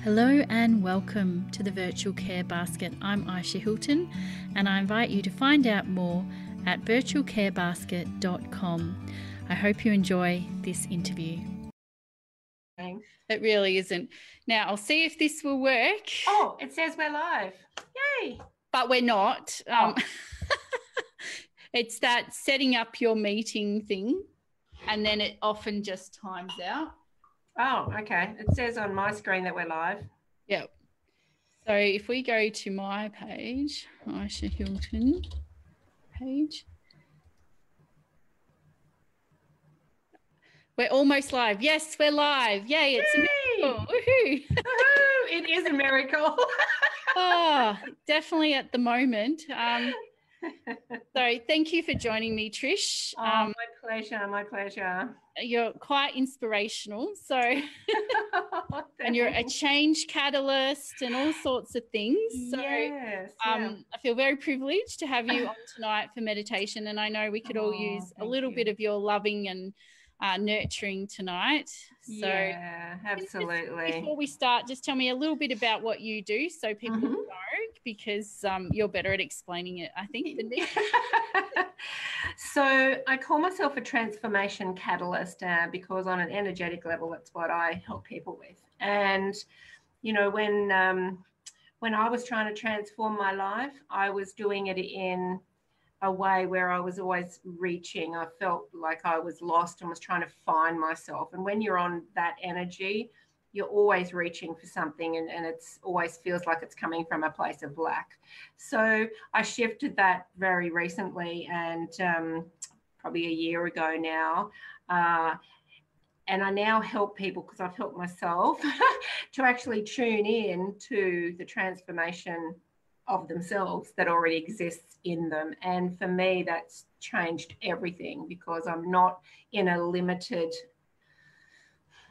Hello and welcome to the Virtual Care Basket. I'm Ayesha Hilton and I invite you to find out more at virtualcarebasket.com. I hope you enjoy this interview. It really isn't. Now, I'll see if this will work. Oh, it says we're live. Yay. But we're not. It's that setting up your meeting thing, and then it often just times out. Oh, okay. It says on my screen that we're live. Yep. So if we go to my page, Ayesha Hilton page, we're almost live. Yes, we're live. Yay, it's a miracle. Woohoo. Woohoo. It is a miracle. Oh, definitely at the moment. So thank you for joining me, Trish. My pleasure, my pleasure. You're quite inspirational. So, and you're a change catalyst and all sorts of things. So yes, I feel very privileged to have you on tonight for meditation. And I know we could all use a little bit of your loving and nurturing tonight. So yeah, absolutely. Before we start, just tell me a little bit about what you do so people know, because you're better at explaining it, I think, than me. So I call myself a transformation catalyst because on an energetic level, that's what I help people with. And, you know, when I was trying to transform my life, I was doing it in a way where I was always reaching. I felt like I was lost and was trying to find myself. And when you're on that energy, you're always reaching for something, and it's always feels like it's coming from a place of lack. So I shifted that very recently, and probably a year ago now. And I now help people, because I've helped myself, to actually tune in to the transformation of themselves that already exists in them. And for me, that's changed everything, because I'm not in a limited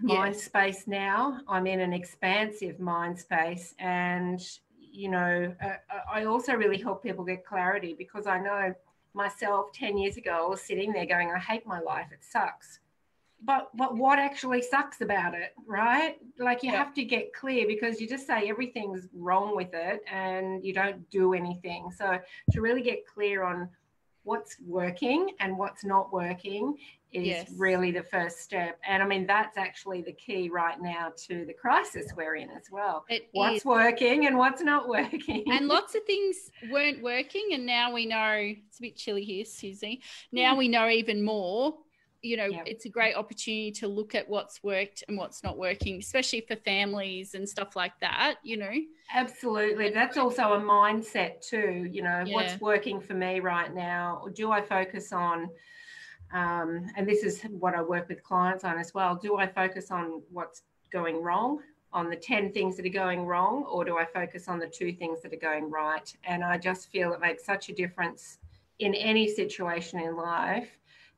mind space now. I'm in an expansive mind space. And, you know, I also really help people get clarity, because I know myself 10 years ago, I was sitting there going, I hate my life. It sucks. But what actually sucks about it, right? Like you have to get clear, because you just say everything's wrong with it and you don't do anything. So to really get clear on what's working and what's not working is really the first step. And I mean, that's actually the key right now to the crisis we're in as well. What's working and what's not working. And lots of things weren't working, and now we know. It's a bit chilly here, Susie. Now we know even more. You know, it's a great opportunity to look at what's worked and what's not working, especially for families and stuff like that, you know. Absolutely. That's also a mindset too, you know, what's working for me right now? Or do I focus on, and this is what I work with clients on as well, do I focus on what's going wrong, on the 10 things that are going wrong, or do I focus on the 2 things that are going right? And I just feel it makes such a difference in any situation in life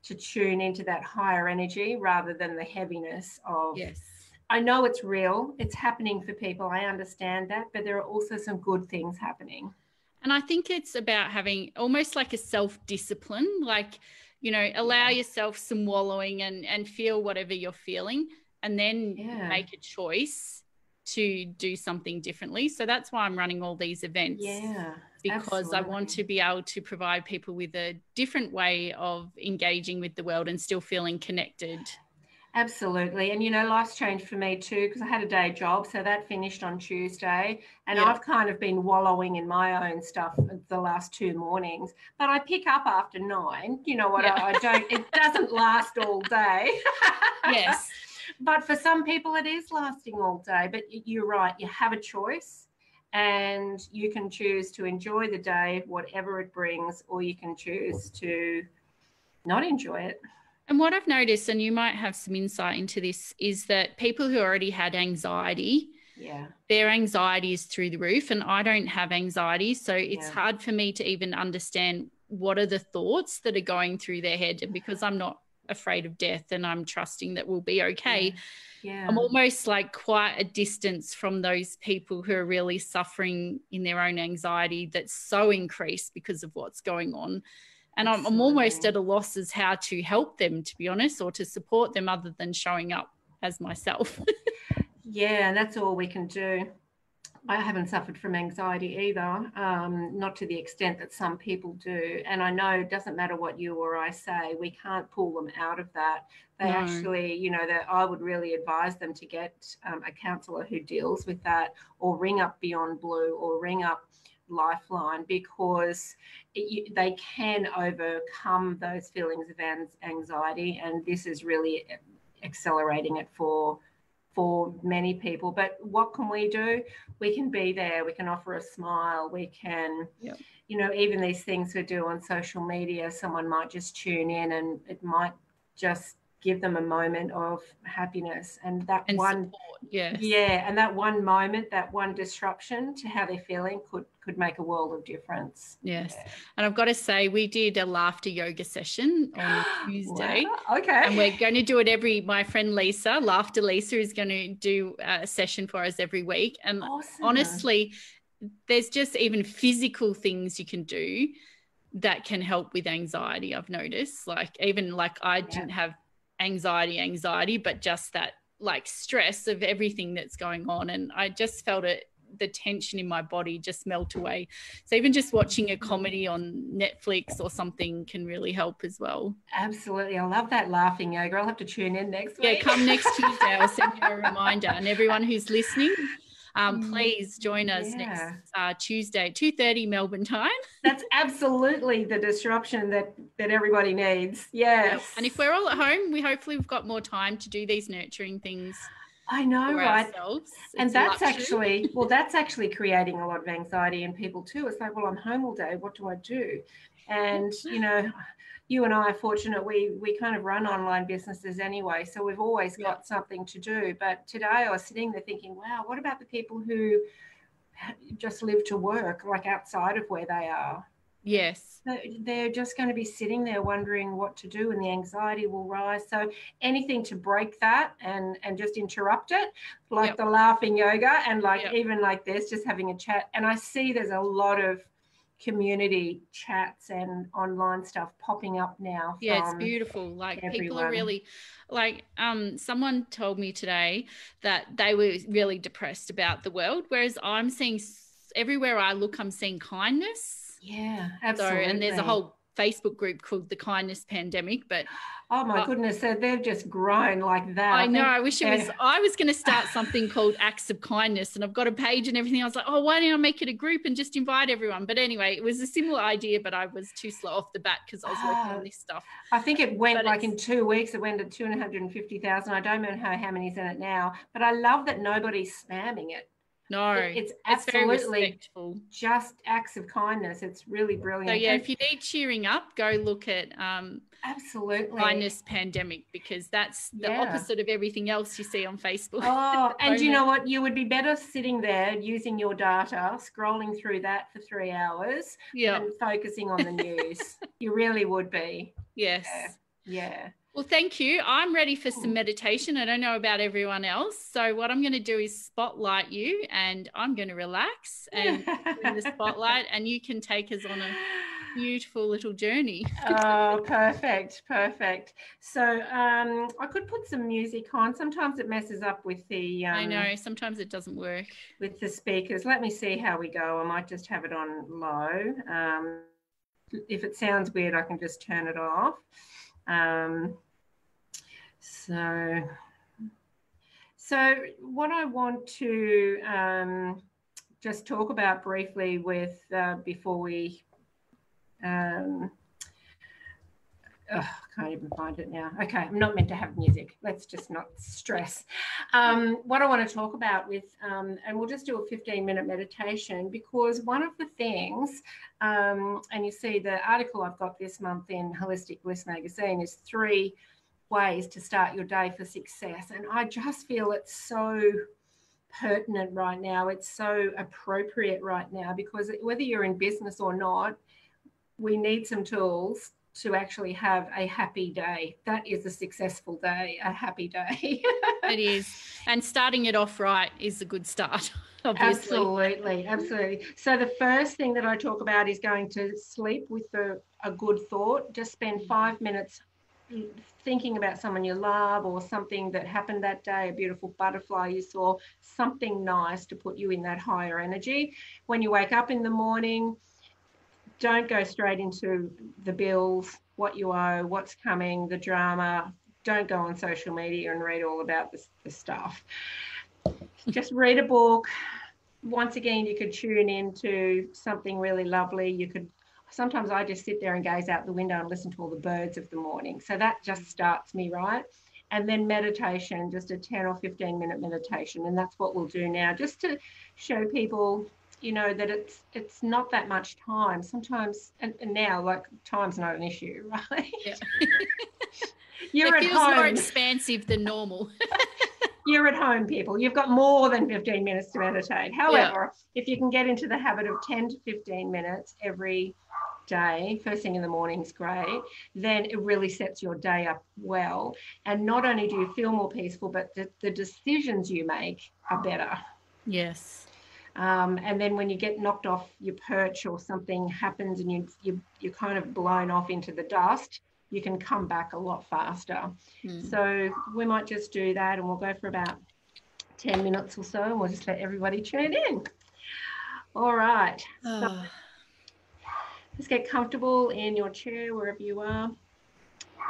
to tune into that higher energy rather than the heaviness of, I know it's real, it's happening for people, I understand that, but there are also some good things happening. And I think it's about having almost like a self-discipline, like, you know, allow yourself some wallowing and feel whatever you're feeling, and then make a choice to do something differently. So that's why I'm running all these events. Because I want to be able to provide people with a different way of engaging with the world and still feeling connected. Absolutely. And, you know, life's changed for me too, because I had a day job. So that finished on Tuesday. And I've kind of been wallowing in my own stuff the last 2 mornings. But I pick up after 9. You know what? I don't, it doesn't last all day. But for some people it is lasting all day. But you're right. You have a choice. And you can choose to enjoy the day, whatever it brings, or you can choose to not enjoy it. And what I've noticed, and you might have some insight into this, is that people who already had anxiety, their anxiety is through the roof, and I don't have anxiety. So it's hard for me to even understand what are the thoughts that are going through their head. And because I'm not afraid of death and I'm trusting that we'll be okay, I'm almost like quite a distance from those people who are really suffering in their own anxiety that's so increased because of what's going on. And I'm almost at a loss as how to help them, to be honest, or to support them other than showing up as myself. Yeah, and that's all we can do. I haven't suffered from anxiety either, not to the extent that some people do. And I know it doesn't matter what you or I say, we can't pull them out of that. They actually, you know, that I would really advise them to get a counsellor who deals with that, or ring up Beyond Blue, or ring up Lifeline, because they can overcome those feelings of anxiety. And this is really accelerating it for many people. But what can we do? We can be there. We can offer a smile. We can, you know, even these things we do on social media, someone might just tune in and it might just give them a moment of happiness. And that one support, and that one moment, that one disruption to how they're feeling could make a world of difference. And I've got to say, we did a laughter yoga session on Tuesday. Wow. Okay. And we're going to do it my friend Lisa, Laughter Lisa, is going to do a session for us every week. And honestly, there's just even physical things you can do that can help with anxiety, I've noticed. Like even like I didn't have anxiety, but just that like stress of everything that's going on. And I just felt the tension in my body just melt away. So even just watching a comedy on Netflix or something can really help as well. Absolutely. I love that laughing yoga. I'll have to tune in next week. Yeah, come next Tuesday. I'll send you a reminder. And everyone who's listening, please join us next Tuesday at 2:30 Melbourne time. That's absolutely the disruption that everybody needs. Yes. And if we're all at home, hopefully we've got more time to do these nurturing things. I know, right? Ourselves. And that's actually creating a lot of anxiety in people too. It's like, well, I'm home all day. What do I do? And, you know, you and I are fortunate. We kind of run online businesses anyway, so we've always got something to do. But today I was sitting there thinking, wow, what about the people who just live to work, like outside of where they are? Yes. They're just going to be sitting there wondering what to do, and the anxiety will rise. So anything to break that and just interrupt it, like the laughing yoga and like even like this, just having a chat. And I see there's a lot of community chats and online stuff popping up now. It's beautiful. Like everyone. People are really like someone told me today that they were really depressed about the world, whereas I'm seeing everywhere I look, I'm seeing kindness. Yeah, absolutely. And there's a whole Facebook group called the Kindness Pandemic, but oh my goodness, they've just grown like that. I know. I wish it was. I was going to start something called Acts of Kindness, and I've got a page and everything. I was like, oh, why don't I make it a group and just invite everyone? But anyway, it was a similar idea, but I was too slow off the bat because I was working on this stuff. I think it went in 2 weeks. It went to 250,000. I don't know how many's in it now, but I love that nobody's spamming it. No, it's absolutely just acts of kindness. It's really brilliant. So if you need cheering up, go look at absolutely Kindness Pandemic, because that's the opposite of everything else you see on Facebook. Oh, and you know what? You would be better sitting there using your data, scrolling through that for 3 hours than focusing on the news. You really would be. Yes. Yeah. Well, thank you. I'm ready for some meditation. I don't know about everyone else. So what I'm going to do is spotlight you, and I'm going to relax and in the spotlight, and you can take us on a beautiful little journey. Oh, perfect. So I could put some music on. Sometimes it messes up with the... I know. Sometimes it doesn't work. With the speakers. Let me see how we go. I might just have it on low. If it sounds weird, I can just turn it off. So what I want to just talk about briefly with before we I can't even find it now. Okay, I'm not meant to have music. Let's just not stress. What I want to talk about with, and we'll just do a 15-minute meditation, because one of the things, and you see the article I've got this month in Holistic Bliss magazine is 3 ways to start your day for success. And I just feel it's so pertinent right now. It's so appropriate right now, because whether you're in business or not, we need some tools to actually have a happy day. That is a successful day, a happy day. It is. And starting it off right is a good start, obviously. Absolutely. So the first thing that I talk about is going to sleep with a good thought. Just spend 5 minutes thinking about someone you love or something that happened that day, a beautiful butterfly you saw, something nice to put you in that higher energy. When you wake up in the morning, don't go straight into the bills, what you owe, what's coming, the drama. Don't go on social media and read all about the stuff. Just read a book. Once again, you could tune into something really lovely. You could, sometimes I just sit there and gaze out the window and listen to all the birds of the morning. So that just starts me right. And then meditation, just a 10 or 15 minute meditation. And that's what we'll do now, just to show people, you know, that it's not that much time. Sometimes, and now, like, time's not an issue, right? Yeah. You're it at feels home. more expansive than normal. You're at home, people. You've got more than 15 minutes to meditate. However, if you can get into the habit of 10 to 15 minutes every day, first thing in the morning is great, then it really sets your day up well. And not only do you feel more peaceful, but the decisions you make are better. Yes. And then when you get knocked off your perch or something happens and you're kind of blown off into the dust, you can come back a lot faster. So we might just do that, and we'll go for about 10 minutes or so, and we'll just let everybody tune in. All right. So just get comfortable in your chair wherever you are,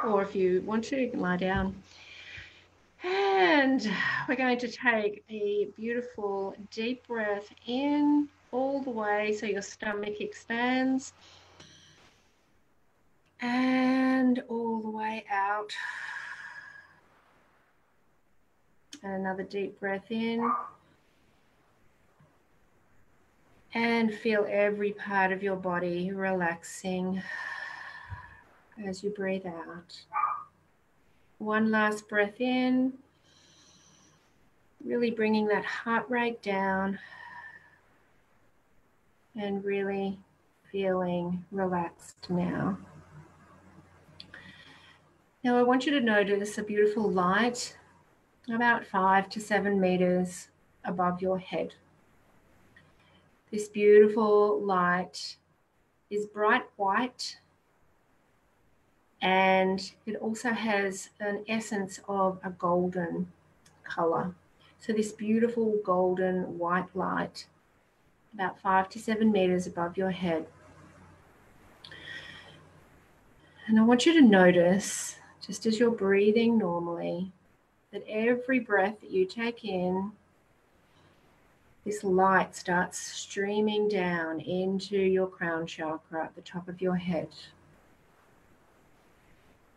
or if you want to, you can lie down. And we're going to take a beautiful deep breath in all the way so your stomach expands, and all the way out. And another deep breath in. And feel every part of your body relaxing as you breathe out. One last breath in, really bringing that heart rate down and really feeling relaxed now. Now I want you to notice a beautiful light about 5 to 7 meters above your head. This beautiful light is bright white, and it also has an essence of a golden color. So this beautiful golden white light, about 5 to 7 meters above your head. And I want you to notice, just as you're breathing normally, that every breath that you take in, this light starts streaming down into your crown chakra at the top of your head.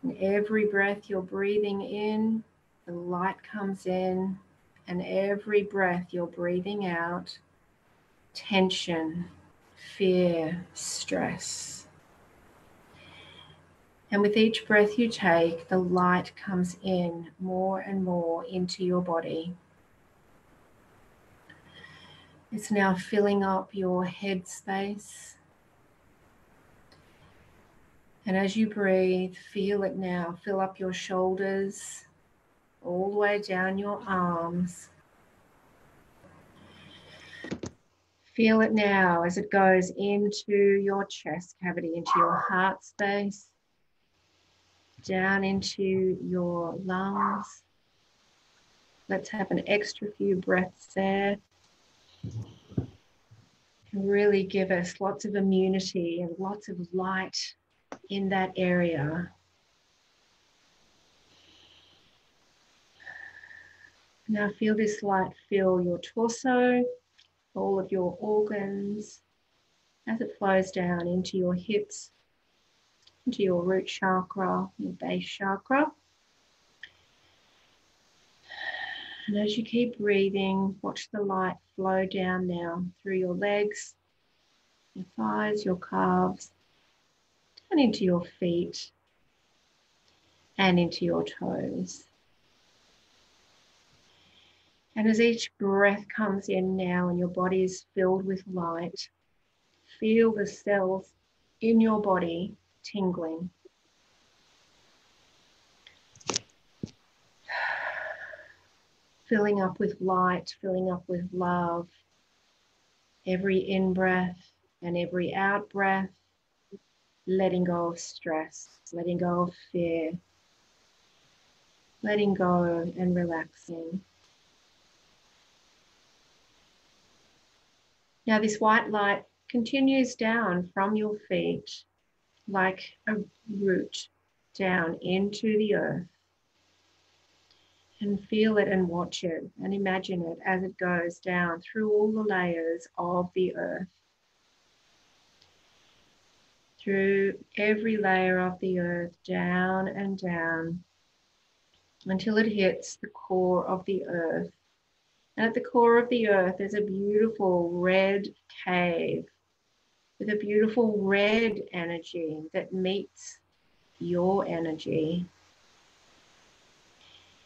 And every breath you're breathing in, the light comes in, and every breath you're breathing out, tension, fear, stress. And with each breath you take, the light comes in more and more into your body. It's now filling up your head space. And as you breathe, feel it now. Fill up your shoulders, all the way down your arms. Feel it now as it goes into your chest cavity, into your heart space, down into your lungs. Let's have an extra few breaths there. Can really give us lots of immunity and lots of light in that area. Now feel this light fill your torso, all of your organs, as it flows down into your hips, into your root chakra, your base chakra. And as you keep breathing, watch the light flow down now through your legs, your thighs, your calves, down into your feet and into your toes. And as each breath comes in now and your body is filled with light, feel the cells in your body tingling. Filling up with light, filling up with love. Every in-breath and every out-breath, letting go of stress, letting go of fear, letting go and relaxing. Now this white light continues down from your feet like a root down into the earth. And feel it and watch it and imagine it as it goes down through all the layers of the earth. Through every layer of the earth, down and down, until it hits the core of the earth. And at the core of the earth, there's a beautiful red cave with a beautiful red energy that meets your energy.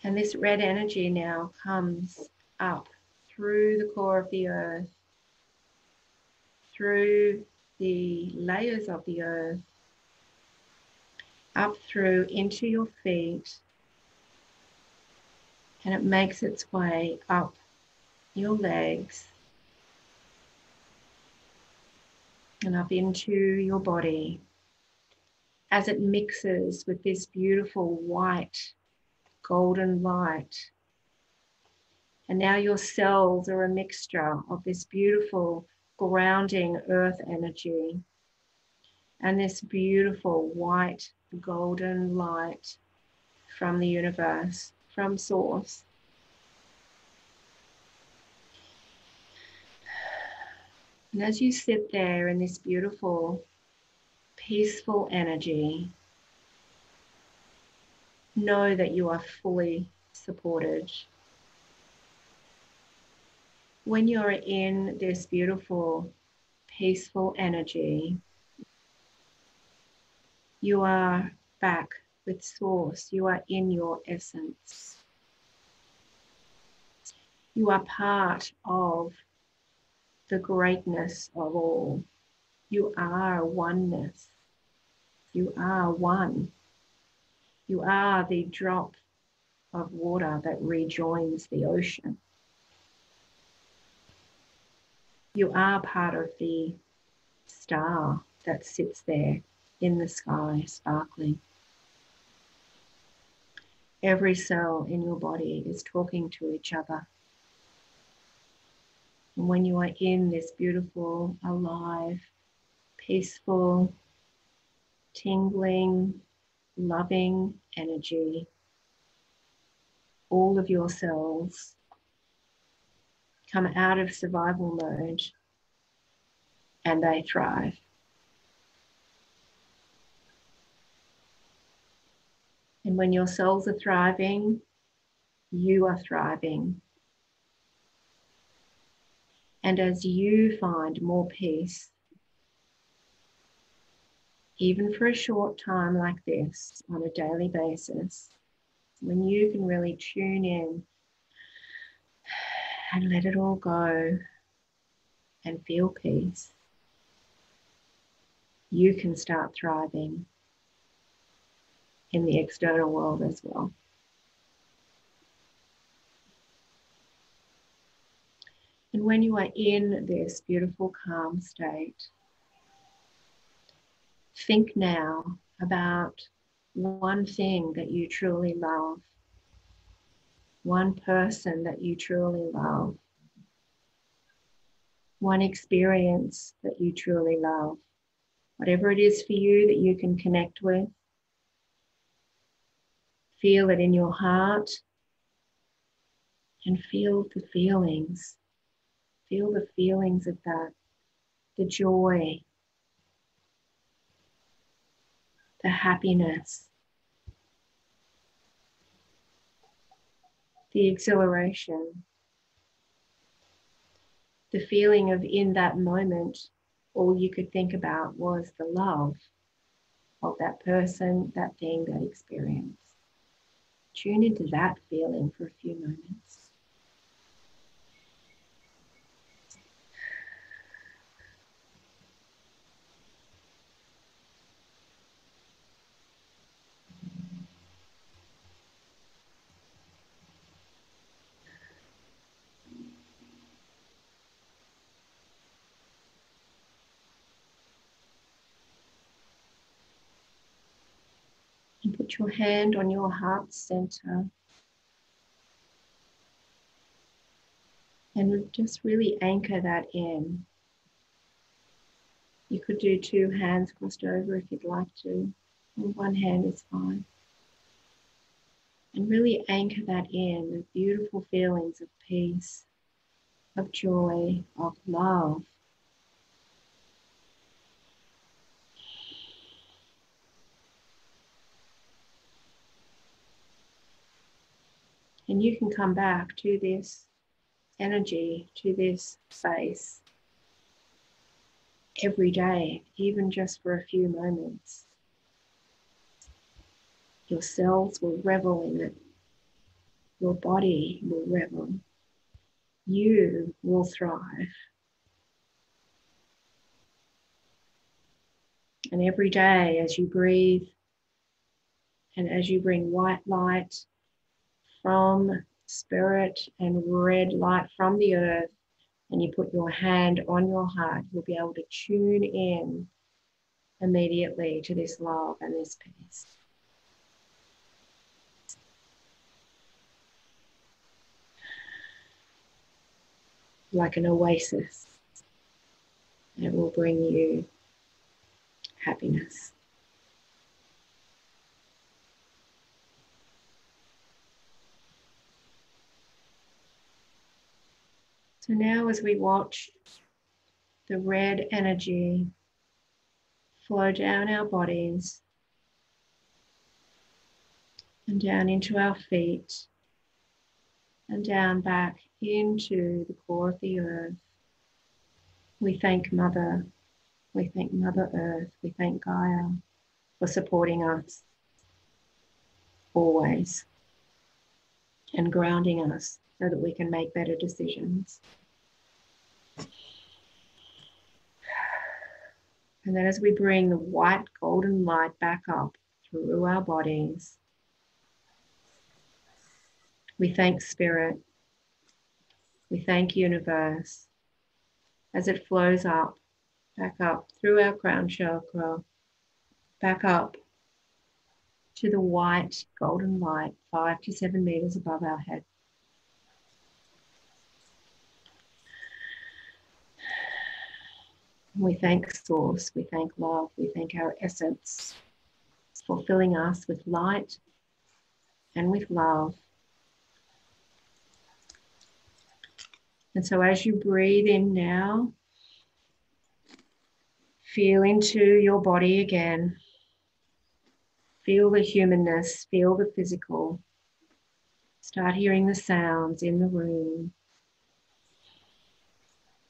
And this red energy now comes up through the core of the earth, through the layers of the earth, up through into your feet, and it makes its way up your legs and up into your body as it mixes with this beautiful white golden light. And now your cells are a mixture of this beautiful grounding earth energy and this beautiful white golden light from the universe, from source. And as you sit there in this beautiful, peaceful energy, know that you are fully supported. When you're in this beautiful, peaceful energy, you are back with source. You are in your essence. You are part of the greatness of all. You are oneness. You are one. You are the drop of water that rejoins the ocean. You are part of the star that sits there in the sky, sparkling. Every cell in your body is talking to each other. And when you are in this beautiful, alive, peaceful, tingling, loving energy, all of your cells come out of survival mode and they thrive. And when your cells are thriving, you are thriving. And as you find more peace, even for a short time like this on a daily basis, when you can really tune in and let it all go and feel peace, you can start thriving in the external world as well. And when you are in this beautiful calm state, think now about one thing that you truly love, one person that you truly love, one experience that you truly love, whatever it is for you that you can connect with. Feel it in your heart and feel the feelings. Feel the feelings of that, the joy, the happiness, the exhilaration, the feeling of in that moment, all you could think about was the love of that person, that thing, that experience. Tune into that feeling for a few moments. And put your hand on your heart center And just really anchor that in. You could do 2 hands crossed over if you'd like to. And 1 hand is fine. And really anchor that in, the beautiful feelings of peace, of joy, of love. And you can come back to this energy, to this space every day, even just for a few moments. Your cells will revel in it. Your body will revel. You will thrive. And every day as you breathe and as you bring white light from spirit and red light from the earth, and you put your hand on your heart, you'll be able to tune in immediately to this love and this peace. Like an oasis, it will bring you happiness. So now as we watch the red energy flow down our bodies and down into our feet and down back into the core of the earth, we thank Mother, we thank Mother Earth, we thank Gaia for supporting us always and grounding us so that we can make better decisions. And then as we bring the white golden light back up through our bodies, we thank Spirit, we thank Universe as it flows up, back up through our crown chakra, back up to the white golden light 5 to 7 meters above our head. We thank Source, we thank love, we thank our essence for filling us with light and with love. And so as you breathe in now, feel into your body again. Feel the humanness, feel the physical. Start hearing the sounds in the room.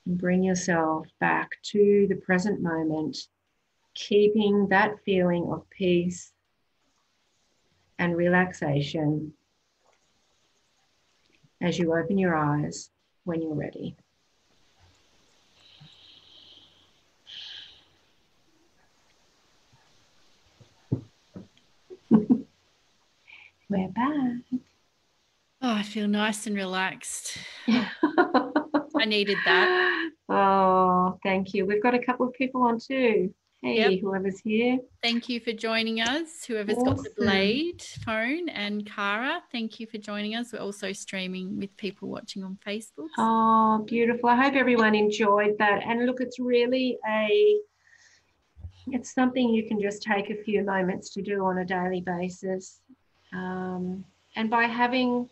And bring yourself back to the present moment, keeping that feeling of peace and relaxation as you open your eyes when you're ready. We're back. Oh, I feel nice and relaxed. I needed that. Oh, thank you. We've got a couple of people on too. Hey, yep. Whoever's here. Thank you for joining us. Whoever's got the Blade phone, and Cara, thank you for joining us. We're also streaming with people watching on Facebook. Oh, beautiful. I hope everyone enjoyed that. And look, it's really it's something you can just take a few moments to do on a daily basis. And by having,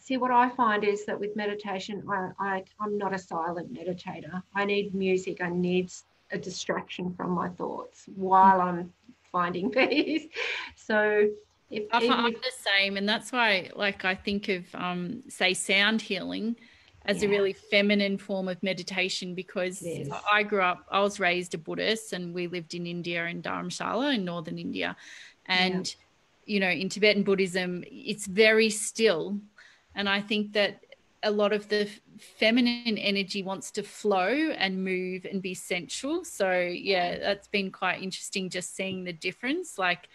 see, what I find is that with meditation, I'm not a silent meditator. I need music. I need a distraction from my thoughts while I'm finding peace. So I'm the same, and that's why, like, I think of say sound healing as a really feminine form of meditation, because I was raised a Buddhist, and we lived in India, in Dharamshala in northern India, and you know, in Tibetan Buddhism it's very still, and I think that a lot of the feminine energy wants to flow and move and be sensual. So that's been quite interesting, just seeing the difference. Like,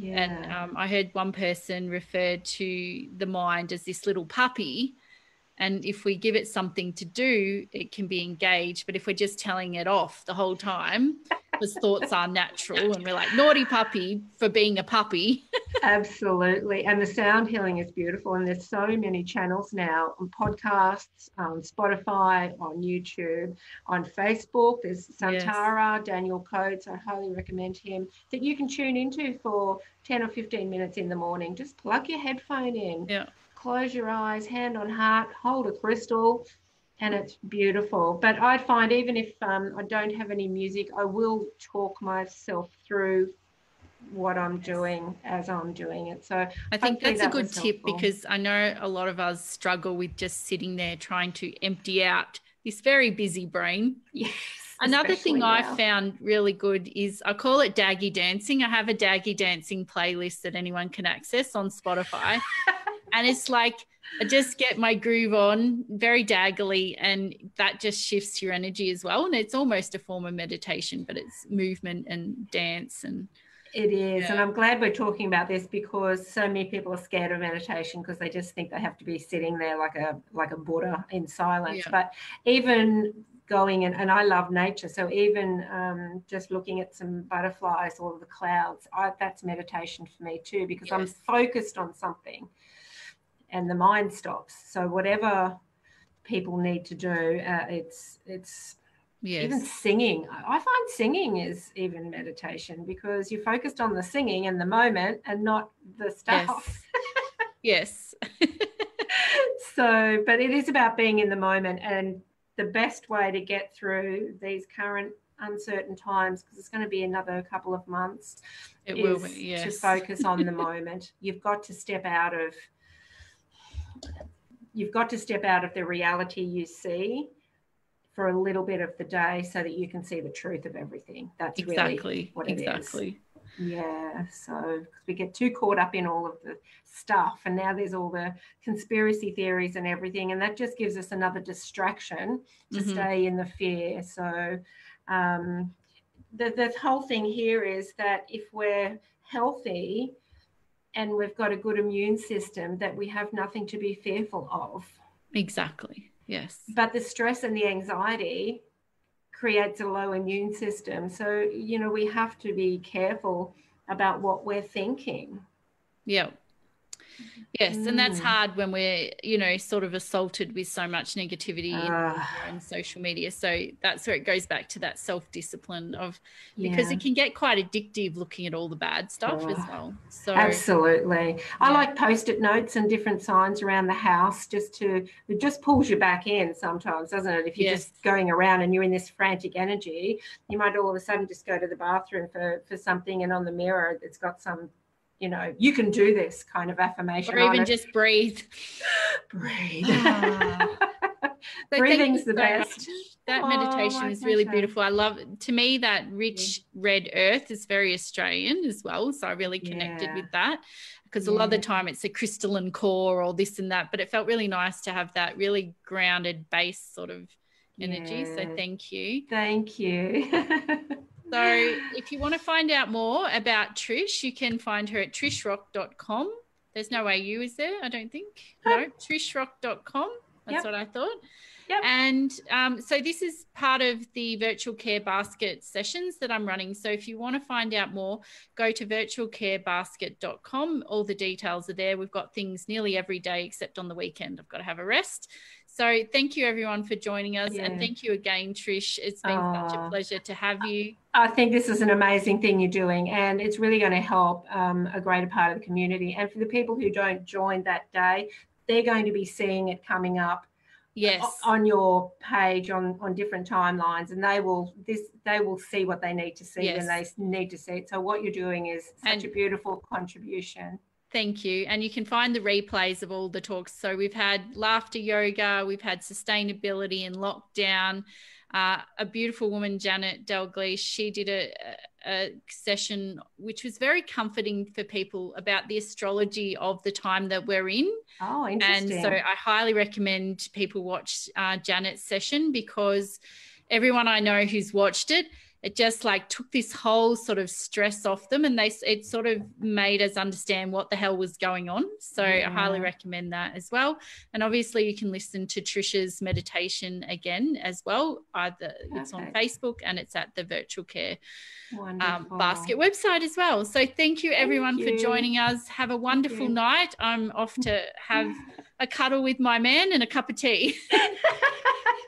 and I heard one person referred to the mind as this little puppy, and if we give it something to do, it can be engaged. But if we're just telling it off the whole time, because thoughts are natural, and we're like naughty puppy for being a puppy. Absolutely. And the sound healing is beautiful. And there's so many channels now on podcasts, on Spotify, on YouTube, on Facebook. There's Santara, Daniel Coates. I highly recommend him, that you can tune into for 10 or 15 minutes in the morning. Just plug your headphone in, close your eyes, hand on heart, hold a crystal, and it's beautiful. But I find even if I don't have any music, I will talk myself through what I'm doing as I'm doing it. So I think that's a good tip, because I know a lot of us struggle with just sitting there trying to empty out this very busy brain. Yes. Another thing I found really good is, I call it daggy dancing. I have a daggy dancing playlist that anyone can access on Spotify. And it's like, I just get my groove on very daggily, and that just shifts your energy as well. And it's almost a form of meditation, but it's movement and dance. And it is. And I'm glad we're talking about this, because so many people are scared of meditation because they just think they have to be sitting there like a Buddha in silence. But even going in, and I love nature, so even just looking at some butterflies or the clouds, that's meditation for me too, because I'm focused on something and the mind stops. So whatever people need to do, it's even singing. I find singing is even meditation, because you're focused on the singing and the moment and not the stuff. Yes. So, but it is about being in the moment, and the best way to get through these current uncertain times, because it's going to be another couple of months, to focus on the moment. You've got to step out of the reality you see for a little bit of the day, so that you can see the truth of everything. That's really what it is. Yeah. So we get too caught up in all of the stuff, and now there's all the conspiracy theories and everything, and that just gives us another distraction to stay in the fear. So the whole thing here is that if we're healthy and we've got a good immune system, that we have nothing to be fearful of. Exactly. Yes. But the stress and the anxiety creates a low immune system. So, we have to be careful about what we're thinking. Yeah. Yes. And that's hard when we're, sort of assaulted with so much negativity in social media. So that's where it goes back to that self-discipline because it can get quite addictive looking at all the bad stuff as well. So absolutely. I like Post-it notes and different signs around the house, it just pulls you back in sometimes, doesn't it? If you're just going around and you're in this frantic energy, you might all of a sudden just go to the bathroom for something, and on the mirror it's got some, you can do this kind of affirmation. Or even just breathe. Breathe. Breathing's the best. That meditation is really beautiful. I love, to me, that rich red earth is very Australian as well. So I really connected with that, because a lot of the time it's a crystalline core or this and that, but it felt really nice to have that really grounded base sort of energy. So thank you. Thank you. So if you want to find out more about Trish, you can find her at trishrock.com. There's no AU, is there? I don't think. No, trishrock.com. That's what I thought. Yep. And so this is part of the virtual care basket sessions that I'm running. So if you want to find out more, go to virtualcarebasket.com. All the details are there. We've got things nearly every day except on the weekend. I've got to have a rest. So thank you, everyone, for joining us. And thank you again, Trish. It's been such a pleasure to have you. I think this is an amazing thing you're doing, and it's really going to help a greater part of the community. And for the people who don't join that day, they're going to be seeing it coming up on your page on different timelines, and they will see what they need to see when they need to see it. So what you're doing is such a beautiful contribution. Thank you. And you can find the replays of all the talks. So we've had laughter yoga, we've had sustainability in lockdown. A beautiful woman, Janet Dalglish, she did a session which was very comforting for people about the astrology of the time that we're in. Oh, interesting. And so I highly recommend people watch Janet's session, because everyone I know who's watched it, it just like took this whole sort of stress off them, and it sort of made us understand what the hell was going on. So I highly recommend that as well. And obviously you can listen to Trish's meditation again as well. It's on Facebook, and it's at the Virtual Care Basket website as well. So thank you everyone for joining us. Have a wonderful night. I'm off to have a cuddle with my man and a cup of tea. So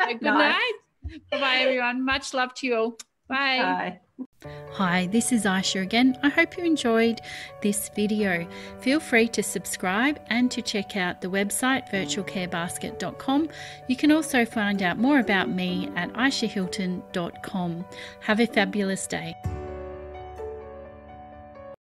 good night. Bye-bye, everyone. Much love to you all. Bye. Hi, this is Ayesha again. I hope you enjoyed this video. Feel free to subscribe and to check out the website virtualcarebasket.com. You can also find out more about me at ayeshahilton.com. Have a fabulous day.